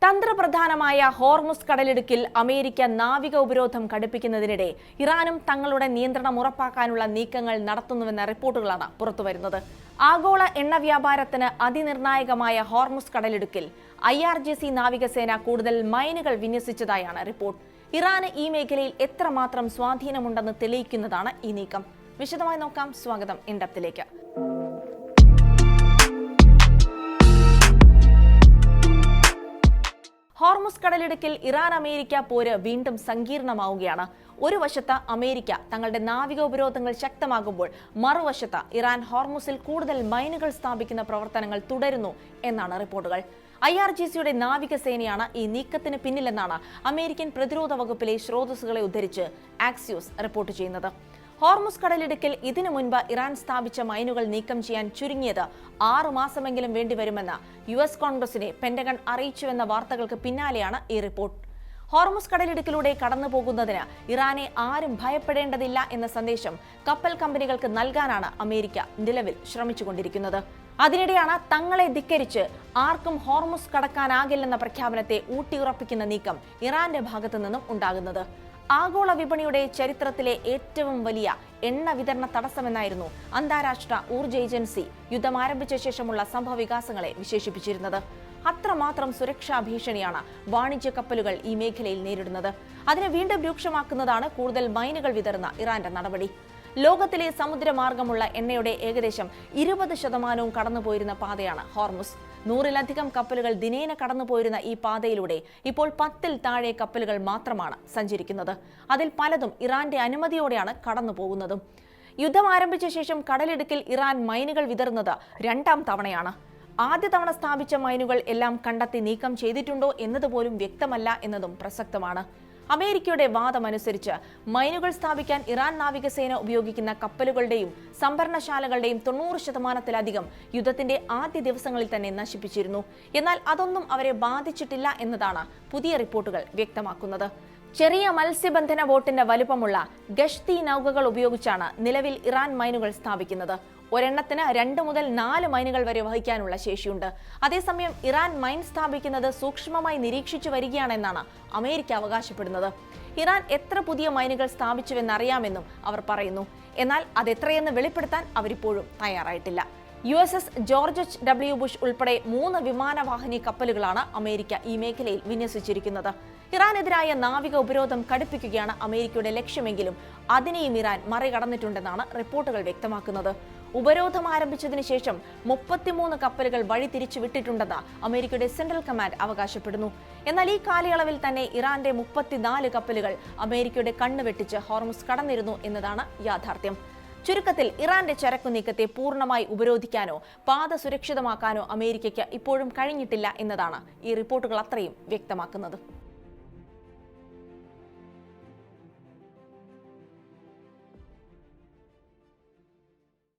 തന്ത്രപ്രധാനമായ ഹോർമുസ് കടലിടുക്കിൽ അമേരിക്ക നാവിക ഉപരോധം കടുപ്പിക്കുന്നതിനിടെ ഇറാനും തങ്ങളുടെ നിയന്ത്രണം ഉറപ്പാക്കാനുള്ള നീക്കങ്ങൾ നടത്തുന്നുവെന്ന റിപ്പോർട്ടുകളാണ് പുറത്തുവരുന്നത്. ആഗോള എണ്ണ വ്യാപാരത്തിന് അതിനിർണായകമായ ഹോർമുസ് കടലിടുക്കിൽ IRGC നാവികസേന കൂടുതൽ മൈനുകൾ വിന്യസിച്ചതായാണ് റിപ്പോർട്ട്. ഇറാന് ഈ മേഖലയിൽ എത്രമാത്രം സ്വാധീനമുണ്ടെന്ന് തെളിയിക്കുന്നതാണ് ഈ നീക്കം. വിശദമായി നോക്കാം. സ്വാഗതം ഇൻഡെപ്തിലേക്ക്. ഹോർമുസ് കടലിടുക്കിൽ ഇറാൻ അമേരിക്ക പോര് വീണ്ടും സങ്കീർണമാവുകയാണ്. ഒരു വശത്ത് അമേരിക്ക തങ്ങളുടെ നാവിക ഉപരോധങ്ങൾ ശക്തമാകുമ്പോൾ മറുവശത്ത് ഇറാൻ ഹോർമുസിൽ കൂടുതൽ മൈനുകൾ സ്ഥാപിക്കുന്ന പ്രവർത്തനങ്ങൾ തുടരുന്നു എന്നാണ് റിപ്പോർട്ടുകൾ. IRGCയുടെ നാവികസേനയാണ് ഈ നീക്കത്തിന് പിന്നിലെന്നാണ് അമേരിക്കൻ പ്രതിരോധ വകുപ്പിലെ സ്രോതസ്സുകളെ ഉദ്ധരിച്ച് ആക്സിയോസ് റിപ്പോർട്ട് ചെയ്യുന്നത്. ഹോർമുസ് കടലിടുക്കിൽ ഇതിനു മുൻപ് ഇറാൻ സ്ഥാപിച്ച മൈനുകൾ നീക്കം ചെയ്യാൻ ചുരുങ്ങിയത് 6 മാസമെങ്കിലും വേണ്ടിവരുമെന്ന് US കോൺഗ്രസിനെ പെന്റഗൺ അറിയിച്ചുവെന്ന വാർത്തകൾക്ക് പിന്നാലെയാണ് ഈ റിപ്പോർട്ട്. ഹോർമുസ് കടലിടുക്കിലൂടെ കടന്നു പോകുന്നതിന് ഇറാനെ ആരും ഭയപ്പെടേണ്ടതില്ല എന്ന സന്ദേശം കപ്പൽ കമ്പനികൾക്ക് നൽകാനാണ് അമേരിക്ക നിലവിൽ ശ്രമിച്ചുകൊണ്ടിരിക്കുന്നത്. അതിനിടെയാണ് തങ്ങളെ ധിക്കരിച്ച് ആർക്കും ഹോർമുസ് കടക്കാനാകില്ലെന്ന പ്രഖ്യാപനത്തെ ഊട്ടിയുറപ്പിക്കുന്ന നീക്കം ഇറാന്റെ ഭാഗത്തു നിന്നും ഉണ്ടാകുന്നത്. ആഗോള വിപണിയുടെ ചരിത്രത്തിലെ ഏറ്റവും വലിയ എണ്ണ വിതരണ തടസ്സമെന്നായിരുന്നു അന്താരാഷ്ട്ര ഊർജ്ജ ഏജൻസി യുദ്ധം ആരംഭിച്ച ശേഷമുള്ള സംഭവവികാസങ്ങളെ വിശേഷിപ്പിച്ചിരുന്നത്. അത്രമാത്രം സുരക്ഷാ ഭീഷണിയാണ് വാണിജ്യ കപ്പലുകൾ ഈ മേഖലയിൽ നേരിടുന്നത്. അതിനെ വീണ്ടും രൂക്ഷമാക്കുന്നതാണ് കൂടുതൽ മൈനുകൾ വിതറുന്ന ഇറാന്റെ നടപടി. ലോകത്തിലെ സമുദ്രമാർഗമുള്ള എണ്ണയുടെ ഏകദേശം 20% കടന്നുപോയിരുന്ന പാതയാണ് ഹോർമുസ്. 100-ലധികം കപ്പലുകൾ ദിനേന കടന്നുപോയിരുന്ന ഈ പാതയിലൂടെ ഇപ്പോൾ 10-ൽ താഴെ കപ്പലുകൾ മാത്രമാണ് സഞ്ചരിക്കുന്നത്. അതിൽ പലതും ഇറാന്റെ അനുമതിയോടെയാണ് കടന്നുപോകുന്നതും. യുദ്ധം ആരംഭിച്ച ശേഷം കടലിടുക്കിൽ ഇറാൻ മൈനുകൾ വിതറുന്നത് 2ാം തവണയാണ്. ആദ്യ തവണ സ്ഥാപിച്ച മൈനുകൾ എല്ലാം കണ്ടെത്തി നീക്കം ചെയ്തിട്ടുണ്ടോ എന്നതുപോലും വ്യക്തമല്ല എന്നതും പ്രസക്തമാണ്. അമേരിക്കയുടെ വാദമനുസരിച്ച് മൈനുകൾ സ്ഥാപിക്കാൻ ഇറാൻ നാവികസേന ഉപയോഗിക്കുന്ന കപ്പലുകളുടെയും സംഭരണശാലകളുടെയും 90%-ലധികം യുദ്ധത്തിന്റെ ആദ്യ ദിവസങ്ങളിൽ തന്നെ നശിപ്പിച്ചിരുന്നു. എന്നാൽ അതൊന്നും അവരെ ബാധിച്ചിട്ടില്ല എന്നതാണ് പുതിയ റിപ്പോർട്ടുകൾ വ്യക്തമാക്കുന്നത്. ചെറിയ മത്സ്യബന്ധന ബോട്ടിന്റെ വലുപ്പമുള്ള ഗഷ്തി നൗകകൾ ഉപയോഗിച്ചാണ് നിലവിൽ ഇറാൻ മൈനുകൾ സ്ഥാപിക്കുന്നത്. ഒരെണ്ണത്തിന് 2 മുതൽ 4 മൈനുകൾ വരെ വഹിക്കാനുള്ള ശേഷിയുണ്ട്. അതേസമയം ഇറാൻ മൈൻ സ്ഥാപിക്കുന്നത് സൂക്ഷ്മമായി നിരീക്ഷിച്ചു വരികയാണെന്നാണ് അമേരിക്ക അവകാശപ്പെടുന്നത്. ഇറാൻ എത്ര പുതിയ മൈനുകൾ സ്ഥാപിച്ചുവെന്നറിയാമെന്നും അവർ പറയുന്നു. എന്നാൽ അതെത്രയെന്ന് വെളിപ്പെടുത്താൻ അവരിപ്പോഴും തയ്യാറായിട്ടില്ല. USS George W. ബുഷ് ഉൾപ്പെടെ 3 വിമാനവാഹിനി കപ്പലുകളാണ് അമേരിക്ക ഈ മേഖലയിൽ വിന്യസിച്ചിരിക്കുന്നത്. ഇറാനെതിരായ നാവിക ഉപരോധം കടുപ്പിക്കുകയാണ് അമേരിക്കയുടെ ലക്ഷ്യമെങ്കിലും അതിനെയും ഇറാൻ മറികടന്നിട്ടുണ്ടെന്നാണ് റിപ്പോർട്ടുകൾ വ്യക്തമാക്കുന്നത്. ഉപരോധം ആരംഭിച്ചതിന് ശേഷം 33 കപ്പലുകൾ വഴി തിരിച്ചു വിട്ടിട്ടുണ്ടെന്ന് അമേരിക്കയുടെ സെൻട്രൽ കമാൻഡ് അവകാശപ്പെടുന്നു. എന്നാൽ ഈ കാലയളവിൽ തന്നെ ഇറാന്റെ 34 കപ്പലുകൾ അമേരിക്കയുടെ കണ്ണ് വെട്ടിച്ച് ഹോർമുസ് കടന്നിരുന്നു എന്നതാണ് യാഥാർത്ഥ്യം. ചുരുക്കത്തിൽ ഇറാന്റെ ചരക്കു നീക്കത്തെ പൂർണ്ണമായി ഉപരോധിക്കാനോ പാത സുരക്ഷിതമാക്കാനോ അമേരിക്കയ്ക്ക് ഇപ്പോഴും കഴിഞ്ഞിട്ടില്ല എന്നതാണ് ഈ റിപ്പോർട്ടുകൾ അത്രയും വ്യക്തമാക്കുന്നത്.